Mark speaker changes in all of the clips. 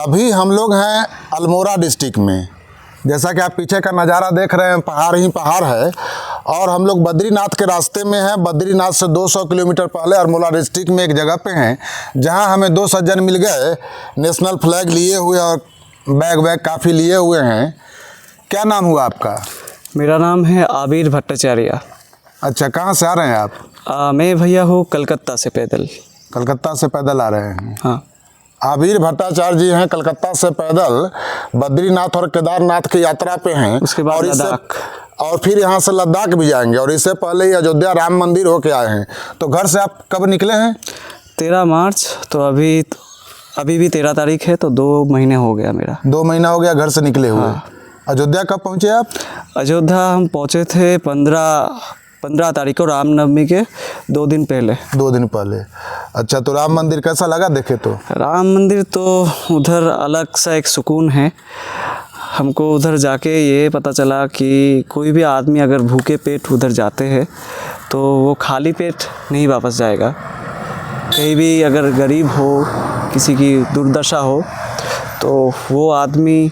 Speaker 1: अभी हम लोग हैं अल्मोड़ा डिस्ट्रिक्ट में। जैसा कि आप पीछे का नज़ारा देख रहे हैं, पहाड़ ही पहाड़ है और हम लोग बद्रीनाथ के रास्ते में हैं। बद्रीनाथ से 200 किलोमीटर पहले अल्मोड़ा डिस्ट्रिक्ट में एक जगह पे हैं जहां हमें दो सज्जन मिल गए, नेशनल फ्लैग लिए हुए और बैग काफ़ी लिए हुए हैं। क्या नाम हुआ आपका?
Speaker 2: मेरा नाम है आबिर भट्टाचार्य।
Speaker 1: अच्छा, कहाँ से आ रहे हैं आप?
Speaker 2: मैं भैया हूँ कलकत्ता से पैदल।
Speaker 1: कलकत्ता से पैदल आ रहे हैं?
Speaker 2: हाँ।
Speaker 1: आबिर भट्टाचार्य जी हैं, कलकत्ता से पैदल बद्रीनाथ और केदारनाथ की यात्रा पे हैं।
Speaker 2: उसके बाद लद्दाख
Speaker 1: और फिर यहाँ से लद्दाख भी जाएंगे और इससे पहले ही अयोध्या राम मंदिर होके आए हैं। तो घर से आप कब निकले हैं?
Speaker 2: 13 मार्च। तो अभी भी 13 तारीख है, तो 2 महीने हो गया मेरा।
Speaker 1: 2 महीना हो गया घर से निकले हुए।
Speaker 2: हाँ।
Speaker 1: अयोध्या कब पहुँचे आप?
Speaker 2: अयोध्या हम पहुँचे थे 15 तारीख को, रामनवमी के 2 दिन पहले।
Speaker 1: 2 दिन पहले। अच्छा, तो राम मंदिर कैसा लगा देखे तो?
Speaker 2: राम मंदिर तो उधर अलग सा एक सुकून है। हमको उधर जाके ये पता चला कि कोई भी आदमी अगर भूखे पेट उधर जाते हैं तो वो खाली पेट नहीं वापस जाएगा। कहीं भी अगर गरीब हो, किसी की दुर्दशा हो, तो वो आदमी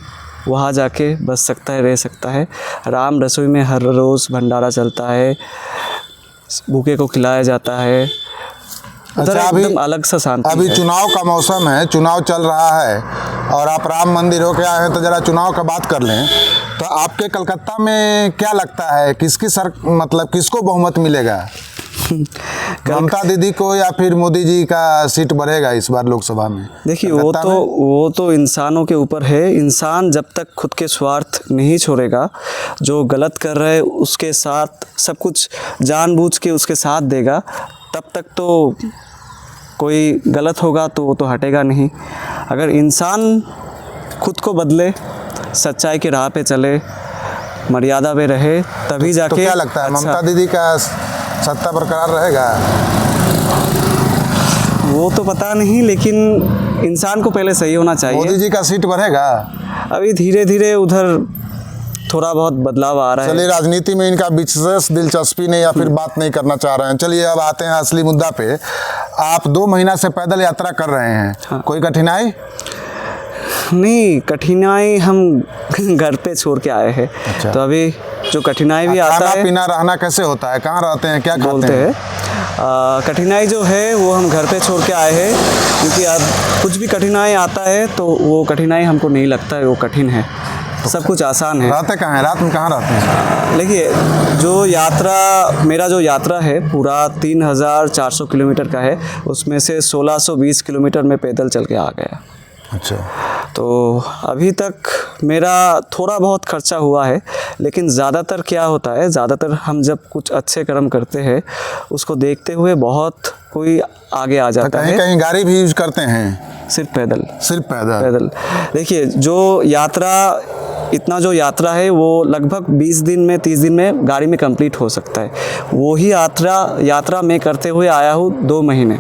Speaker 2: वहाँ जाके बच सकता है, रह सकता है। राम रसोई में हर रोज़ भंडारा चलता है, भूखे को खिलाया जाता है।
Speaker 1: अच्छा, अभी
Speaker 2: एकदम अलग सा शांति
Speaker 1: अभी
Speaker 2: है।
Speaker 1: चुनाव का मौसम है, चुनाव चल रहा है और आप राम मंदिर होके आए हैं, तो ज़रा चुनाव का बात कर लें। तो आपके कलकत्ता में क्या लगता है, किसको बहुमत मिलेगा? ममता दीदी को या फिर मोदी जी का सीट बढ़ेगा इस बार लोकसभा में?
Speaker 2: देखिए, वो तो इंसानों के ऊपर है। इंसान जब तक खुद के स्वार्थ नहीं छोड़ेगा, जो गलत कर रहा है उसके साथ सब कुछ जानबूझ के उसके साथ देगा, तब तक तो कोई गलत होगा तो वो तो हटेगा नहीं। अगर इंसान खुद को बदले, सच्चाई की राह पे चले, मर्यादा में रहे, तभी जाके।
Speaker 1: तो क्या लगता है, ममता दीदी का सत्ता बरकरार रहेगा?
Speaker 2: वो तो पता नहीं, लेकिन इंसान को पहले सही होना चाहिए।
Speaker 1: मोदी जी का सीट बढ़ेगा?
Speaker 2: अभी धीरे धीरे उधर थोड़ा बहुत बदलाव आ रहा है।
Speaker 1: चलिए, राजनीति में इनका विशेष दिलचस्पी नहीं या फिर बात नहीं करना चाह रहे हैं। चलिए, अब आते हैं असली मुद्दा पे। आप 2 महीना से पैदल यात्रा कर रहे हैं।
Speaker 2: हाँ।
Speaker 1: कोई कठिनाई?
Speaker 2: नहीं, कठिनाई हम घर पे छोड़ के आए हैं।
Speaker 1: अच्छा।
Speaker 2: तो अभी जो कठिनाई भी आता है,
Speaker 1: खाना पीना रहना कैसे होता है, कहाँ रहते हैं, क्या
Speaker 2: बोलते
Speaker 1: खाते हैं?
Speaker 2: कठिनाई जो है वो हम घर पे छोड़ के आए हैं, क्योंकि अब कुछ भी कठिनाई आता है तो वो कठिनाई हमको नहीं लगता है वो कठिन है। सब कुछ आसान है।
Speaker 1: रहते कहाँ हैं, रात में कहाँ रहते हैं?
Speaker 2: देखिए, मेरा जो यात्रा है पूरा 3400 किलोमीटर का है, उसमें से 1620 किलोमीटर में पैदल चल के आ गया।
Speaker 1: अच्छा।
Speaker 2: तो अभी तक मेरा थोड़ा बहुत खर्चा हुआ है, लेकिन ज़्यादातर क्या होता है, ज़्यादातर हम जब कुछ अच्छे कर्म करते हैं उसको देखते हुए बहुत कोई आगे आ जाता है।
Speaker 1: कहीं गाड़ी भी यूज करते हैं?
Speaker 2: सिर्फ पैदल।
Speaker 1: सिर्फ पैदल?
Speaker 2: देखिए, इतना जो यात्रा है वो लगभग 20 दिन में, 30 दिन में गाड़ी में कंप्लीट हो सकता है। वो ही यात्रा मैं करते हुए आया हूँ 2 महीने।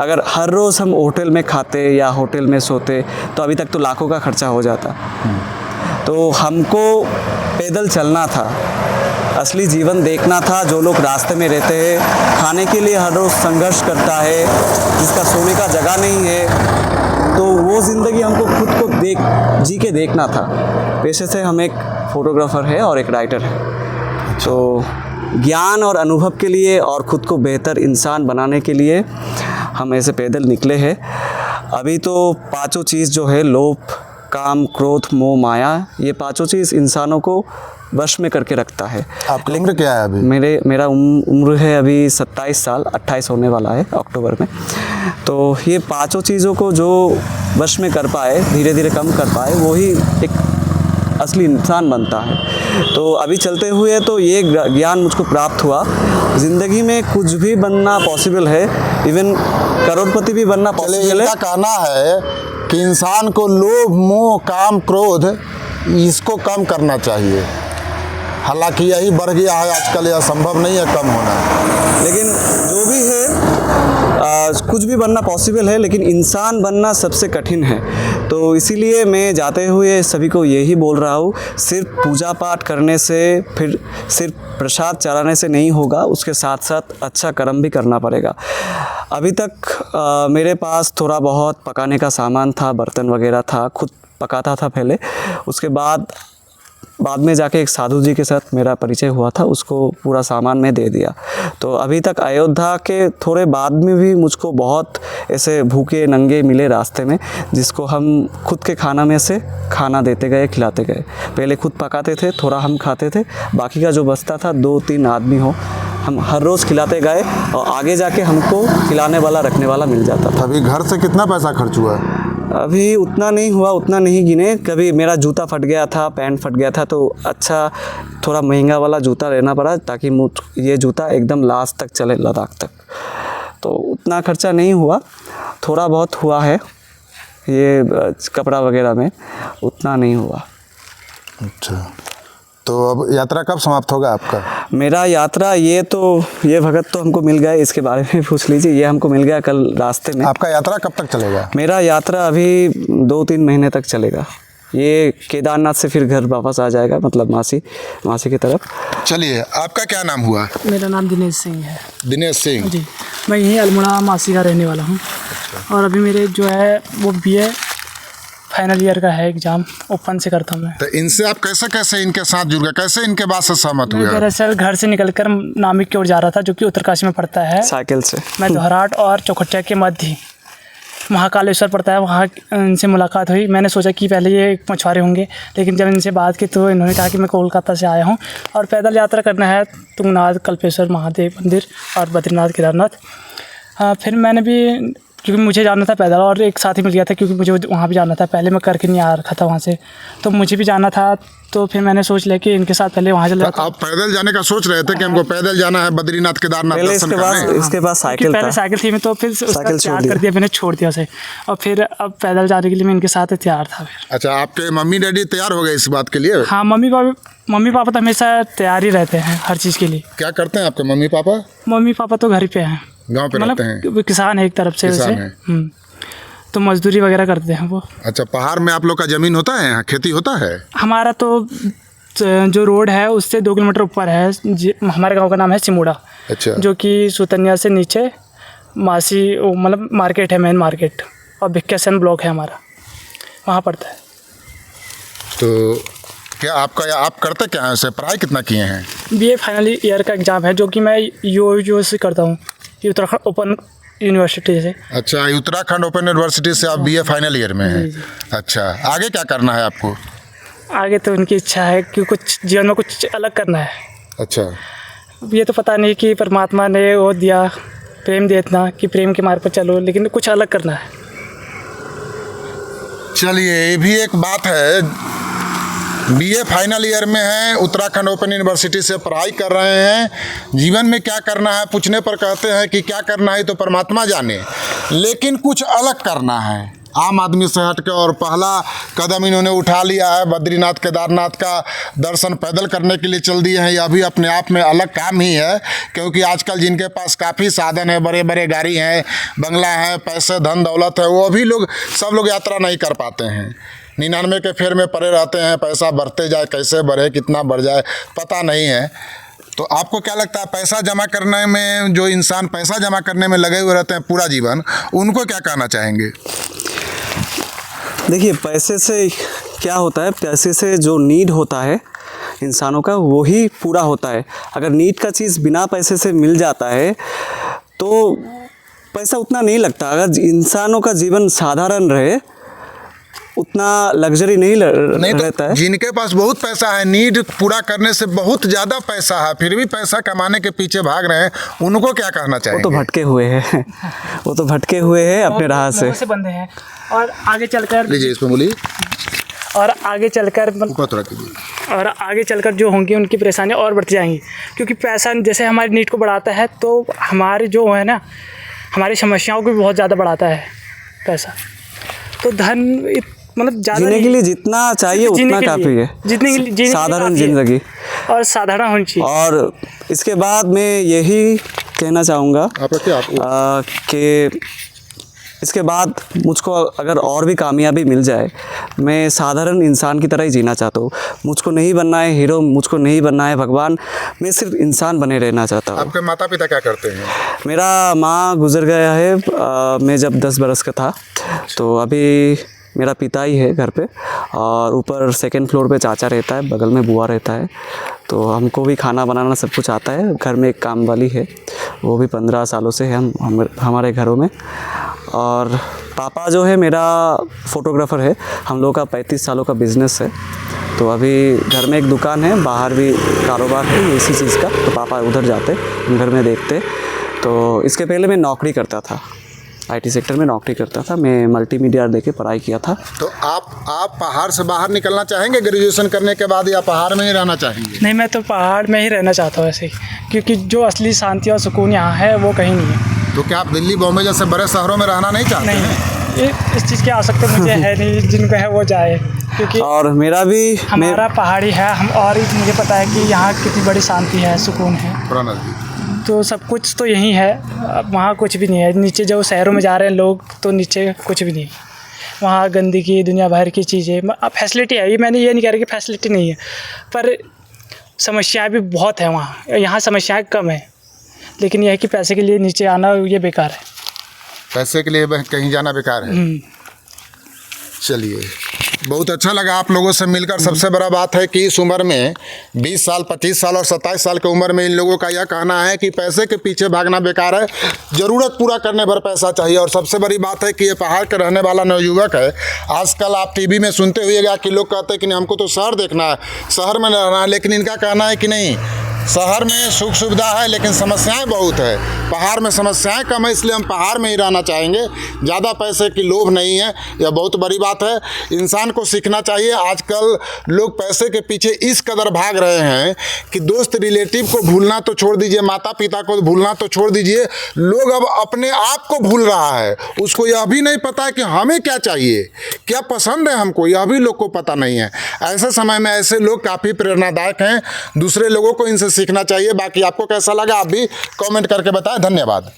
Speaker 2: अगर हर रोज़ हम होटल में खाते या होटल में सोते तो अभी तक तो लाखों का खर्चा हो जाता। तो हमको पैदल चलना था, असली जीवन देखना था। जो लोग रास्ते में रहते हैं, खाने के लिए हर रोज़ संघर्ष करता है, जिसका सोने का जगह नहीं है, तो वो ज़िंदगी हमको खुद को जी के देखना था। पेशे से हम एक फ़ोटोग्राफ़र है और एक राइटर है। तो ज्ञान और अनुभव के लिए और ख़ुद को बेहतर इंसान बनाने के लिए हम ऐसे पैदल निकले हैं। अभी तो 5 चीज़ जो है, लोभ, काम, क्रोध, मोह, माया, ये 5 चीज़ इंसानों को वश में करके रखता है।
Speaker 1: आपकी उम्र क्या है अभी?
Speaker 2: मेरा उम्र है अभी 27 साल, 28 होने वाला है अक्टूबर में। तो ये 5 चीज़ों को जो वश में कर पाए, धीरे धीरे कम कर पाए, वही एक असली इंसान बनता है। तो अभी चलते हुए तो ये ज्ञान मुझको प्राप्त हुआ, ज़िंदगी में कुछ भी बनना पॉसिबल है, इवन करोड़पति भी बनना पॉसिबल है।
Speaker 1: इनका कहना है कि इंसान को लोभ, मोह, काम, क्रोध इसको कम करना चाहिए। हालांकि यही बढ़ गया है आजकल, यह संभव नहीं है कम होना।
Speaker 2: लेकिन जो भी है, कुछ भी बनना पॉसिबल है, लेकिन इंसान बनना सबसे कठिन है। तो इसीलिए मैं जाते हुए सभी को यही बोल रहा हूँ, सिर्फ पूजा पाठ करने से, फिर सिर्फ प्रसाद चढ़ाने से नहीं होगा, उसके साथ साथ अच्छा कर्म भी करना पड़ेगा। अभी तक मेरे पास थोड़ा बहुत पकाने का सामान था, बर्तन वगैरह था, खुद पकाता था पहले। उसके बाद में जाके एक साधु जी के साथ मेरा परिचय हुआ था, उसको पूरा सामान मैं दे दिया। तो अभी तक अयोध्या के थोड़े बाद में भी मुझको बहुत ऐसे भूखे नंगे मिले रास्ते में, जिसको हम खुद के खाना में से खाना देते गए, खिलाते गए। पहले खुद पकाते थे, थोड़ा हम खाते थे, बाकी का जो बचता था 2-3 आदमी हो, हम हर रोज़ खिलाते गए और आगे जाके हमको खिलाने वाला, रखने वाला मिल जाता था।
Speaker 1: अभी घर से कितना पैसा खर्च हुआ है?
Speaker 2: अभी उतना नहीं हुआ, उतना नहीं गिने। कभी मेरा जूता फट गया था, पैंट फट गया था, तो अच्छा थोड़ा महंगा वाला जूता लेना पड़ा, ताकि ये जूता एकदम लास्ट तक चले, लद्दाख तक। तो उतना खर्चा नहीं हुआ, थोड़ा बहुत हुआ है ये कपड़ा वगैरह में, उतना नहीं हुआ।
Speaker 1: अच्छा, तो अब यात्रा कब समाप्त होगा आपका?
Speaker 2: मेरा यात्रा ये भगत तो हमको मिल गया, इसके बारे में पूछ लीजिए। ये हमको मिल गया कल रास्ते में।
Speaker 1: आपका यात्रा कब तक चलेगा?
Speaker 2: मेरा यात्रा अभी 2-3 महीने तक चलेगा। ये केदारनाथ से फिर घर वापस आ जाएगा, मतलब मासी की तरफ।
Speaker 1: चलिए, आपका क्या नाम हुआ?
Speaker 3: मेरा नाम दिनेश सिंह है।
Speaker 1: दिनेश सिंह
Speaker 3: जी, मैं यहीं अल्मोड़ा मासी का रहने वाला हूँ। और अभी मेरे जो है वो BA फाइनल ईयर का है, एग्ज़ाम ओपन से करता हूँ मैं।
Speaker 1: तो इनसे आप कैसे इनके साथ जुड़ गए, कैसे इनके बात से सहमत
Speaker 3: मैं
Speaker 1: हुए?
Speaker 3: दरअसल घर से निकलकर नामिक की ओर जा रहा था, जो कि उत्तरकाशी में पड़ता है।
Speaker 2: साइकिल से
Speaker 3: मैं दोहराट और चौखुटिया के मध्य महाकालेश्वर पड़ता है, वहाँ इनसे मुलाकात हुई। मैंने सोचा कि पहले ये एक मछुआरे होंगे, लेकिन जब इनसे बात की तो इन्होंने कहा कि मैं कोलकाता से आया हूँ और पैदल यात्रा करना है तुंगनाथ, कल्पेश्वर महादेव मंदिर और बद्रीनाथ, केदारनाथ। फिर मैंने भी, क्योंकि मुझे जाना था पैदल, और एक साथी मिल गया था, क्योंकि मुझे वहाँ भी जाना था। पहले मैं करके नहीं आ रखा था वहाँ से, तो मुझे भी जाना था। तो फिर मैंने सोच लिया कि इनके साथ पहले वहाँ चले जाता हूँ।
Speaker 1: आप पैदल जाने का सोच रहे थे कि हमको पैदल जाना है बद्रीनाथ, केदारनाथ
Speaker 2: पहले
Speaker 1: दर्शन
Speaker 2: इसके
Speaker 1: करने?
Speaker 2: पास साइकिल था।
Speaker 3: पहले साइकिल थी, मैं तो फिर उसका
Speaker 2: साइकिल
Speaker 3: त्याग कर दिया, मैंने छोड़ दिया उसे। और फिर अब पैदल जाने के लिए मैं इनके साथ तैयार था फिर।
Speaker 1: अच्छा, आपके मम्मी डैडी तैयार हो गए इस बात के लिए?
Speaker 3: हाँ, मम्मी पापा तो हमेशा तैयार ही रहते हैं हर चीज़ के लिए।
Speaker 1: क्या करते हैं आपके मम्मी पापा?
Speaker 3: मम्मी पापा तो घर ही पे हैं,
Speaker 1: गांव पे रहते हैं?
Speaker 3: मतलब किसान है एक तरफ से
Speaker 1: किसान
Speaker 3: वैसे।
Speaker 1: हैं।
Speaker 3: तो मजदूरी वगैरह करते हैं वो।
Speaker 1: अच्छा, पहाड़ में आप लोग का ज़मीन होता है, यहाँ खेती होता है?
Speaker 3: हमारा तो जो रोड है उससे 2 किलोमीटर ऊपर है। हमारे गांव का नाम है सिमुड़ा।
Speaker 1: अच्छा,
Speaker 3: जो कि सुतन्या से नीचे मासी, मतलब मार्केट है, मेन मार्केट, और भिक्केसन ब्लॉक है हमारा, वहाँ पड़ता है।
Speaker 1: तो क्या आप करते क्या हैं वैसे? पढ़ाई कितना किए हैं?
Speaker 3: BA फाइनल ईयर का एग्ज़ाम है, जो कि मैं यू से करता हूँ, ये उत्तराखंड ओपन यूनिवर्सिटी से।
Speaker 1: अच्छा, उत्तराखंड ओपन यूनिवर्सिटी से आप BA फाइनल ईयर में हैं? अच्छा, आगे क्या करना है आपको?
Speaker 3: आगे तो उनकी इच्छा है कि कुछ जीवन में कुछ अलग करना है।
Speaker 1: अच्छा,
Speaker 3: ये तो पता नहीं कि परमात्मा ने वो दिया प्रेम दे इतना कि प्रेम के मार्ग पर चलो, लेकिन कुछ अलग करना है।
Speaker 1: चलिए, ये भी एक बात है। BA फाइनल ईयर में हैं, उत्तराखंड ओपन यूनिवर्सिटी से पढ़ाई कर रहे हैं। जीवन में क्या करना है पूछने पर कहते हैं कि क्या करना है तो परमात्मा जाने, लेकिन कुछ अलग करना है आम आदमी से हट के। और पहला कदम इन्होंने उठा लिया है, बद्रीनाथ केदारनाथ का दर्शन पैदल करने के लिए चल दिए हैं। यह भी अपने आप में अलग काम ही है, क्योंकि आजकल जिनके पास काफ़ी साधन है, बड़े बड़े गाड़ी हैं, बंगला है, पैसे धन दौलत है, वो भी सब लोग यात्रा नहीं कर पाते हैं। 99 के फेर में पड़े रहते हैं, पैसा बढ़ते जाए, कैसे बढ़े, कितना बढ़ जाए, पता नहीं है। तो आपको क्या लगता है, पैसा जमा करने में, जो इंसान पैसा जमा करने में लगे हुए रहते हैं पूरा जीवन, उनको क्या कहना चाहेंगे?
Speaker 2: देखिए, पैसे से क्या होता है, पैसे से जो नीड होता है इंसानों का, वो ही पूरा होता है। अगर नीड का चीज़ बिना पैसे से मिल जाता है तो पैसा उतना नहीं लगता। अगर इंसानों का जीवन साधारण रहे, उतना लग्जरी नहीं रहता है।
Speaker 1: जिनके पास बहुत पैसा है, नीड पूरा करने से बहुत ज़्यादा पैसा है, फिर भी पैसा कमाने के पीछे भाग रहे हैं, उनको क्या कहना चाहिए?
Speaker 2: वो तो भटके हुए हैं वो तो भटके हुए हैं अपने राह से
Speaker 3: बंदे हैं। और आगे चलकर,
Speaker 1: लीजिए इसमें बोलिए,
Speaker 3: और आगे चलकर
Speaker 1: ऊपर थोड़ा कीजिए।
Speaker 3: और आगे चलकर जो होंगी उनकी परेशानियाँ और बढ़ती जाएंगी, क्योंकि पैसा जैसे हमारी नीड को बढ़ाता है, तो हमारी जो है ना, हमारी समस्याओं को भी बहुत ज़्यादा बढ़ाता है पैसा। तो धन मतलब ज़्यादा
Speaker 2: जीने के लिए जितना चाहिए उतना काफ़ी है,
Speaker 3: जितने के लिए
Speaker 2: साधारण जिंदगी
Speaker 3: और साधारण होनी चाहिए।
Speaker 2: और इसके बाद मैं यही कहना चाहूँगा
Speaker 1: आप रखिए आप।
Speaker 2: कि इसके बाद मुझको अगर और भी कामयाबी मिल जाए, मैं साधारण इंसान की तरह ही जीना चाहता हूँ। मुझको नहीं बनना है हीरो, मुझको नहीं बनना है भगवान, मैं सिर्फ इंसान बने रहना चाहता हूँ।
Speaker 1: आपके माता पिता क्या करते हैं?
Speaker 2: मेरा माँ गुजर गया है मैं जब 10 बरस का था, तो अभी मेरा पिता ही है घर पे, और ऊपर सेकंड फ्लोर पे चाचा रहता है, बगल में बुआ रहता है। तो हमको भी खाना बनाना सब कुछ आता है। घर में एक काम वाली है, वो भी 15 सालों से है हमारे घरों में। और पापा जो है मेरा फ़ोटोग्राफ़र है, हम लोग का 35 सालों का बिज़नेस है। तो अभी घर में एक दुकान है, बाहर भी कारोबार है इसी चीज़ का, तो पापा उधर जाते, घर में देखते। तो इसके पहले मैं नौकरी करता था, IT सेक्टर में नौकरी करता था। मैं मल्टीमीडिया लेके पढ़ाई किया था।
Speaker 1: तो आप पहाड़ से बाहर निकलना चाहेंगे ग्रेजुएशन करने के बाद, या पहाड़ में ही रहना चाहेंगे?
Speaker 3: नहीं, मैं तो पहाड़ में ही रहना चाहता हूँ ऐसे ही, क्योंकि जो असली शांति और सुकून यहाँ है वो कहीं नहीं है।
Speaker 1: तो क्या आप दिल्ली बॉम्बे जैसे बड़े शहरों में रहना नहीं चाहते हैं?
Speaker 3: नहीं, इस चीज़ की आवश्यकता मुझे है नहीं, जिनको है वो जाए, क्योंकि
Speaker 2: और मेरा भी
Speaker 3: हमारा पहाड़ी है हम, और मुझे पता है कि यहाँ कितनी बड़ी शांति है, सुकून है, तो सब कुछ तो यही है। अब वहाँ कुछ भी नहीं है। नीचे जो शहरों में जा रहे हैं लोग, तो नीचे कुछ भी नहीं है। वहाँ गंदगी, दुनिया भर की चीज़ें। फैसिलिटी है, ये मैंने ये नहीं कह रहा कि फैसिलिटी नहीं है, पर समस्याएं भी बहुत हैं वहाँ। यहाँ समस्याएं कम है, लेकिन यह है कि पैसे के लिए नीचे आना ये बेकार है।
Speaker 1: पैसे के लिए कहीं जाना बेकार है। चलिए, बहुत अच्छा लगा आप लोगों से मिलकर। सबसे बड़ा बात है कि इस उम्र में 20 साल, 25 साल और 27 साल की उम्र में इन लोगों का यह कहना है कि पैसे के पीछे भागना बेकार है, ज़रूरत पूरा करने भर पैसा चाहिए। और सबसे बड़ी बात है कि ये पहाड़ के रहने वाला नवयुवक है। आजकल आप टीवी में सुनते हुएगा कि लोग कहते हैं कि नहीं, हमको तो शहर देखना है, शहर में रहना है, लेकिन इनका कहना है कि नहीं, शहर में सुख सुविधा है लेकिन समस्याएं बहुत है। पहाड़ में समस्याएं कम है, इसलिए हम पहाड़ में ही रहना चाहेंगे। ज़्यादा पैसे की लोभ नहीं है, यह बहुत बड़ी बात है। इंसान को सीखना चाहिए। आजकल लोग पैसे के पीछे इस कदर भाग रहे हैं कि दोस्त रिलेटिव को भूलना तो छोड़ दीजिए, माता पिता को भूलना तो छोड़ दीजिए, लोग अब अपने आप को भूल रहा है। उसको यह भी नहीं पता है कि हमें क्या चाहिए, क्या पसंद है हमको, यह भी लोग को पता नहीं है। ऐसे समय में ऐसे लोग काफ़ी प्रेरणादायक हैं, दूसरे लोगों को इनसे सीखना चाहिए। बाकी आपको कैसा लगा आप भी कमेंट करके बताएं। धन्यवाद।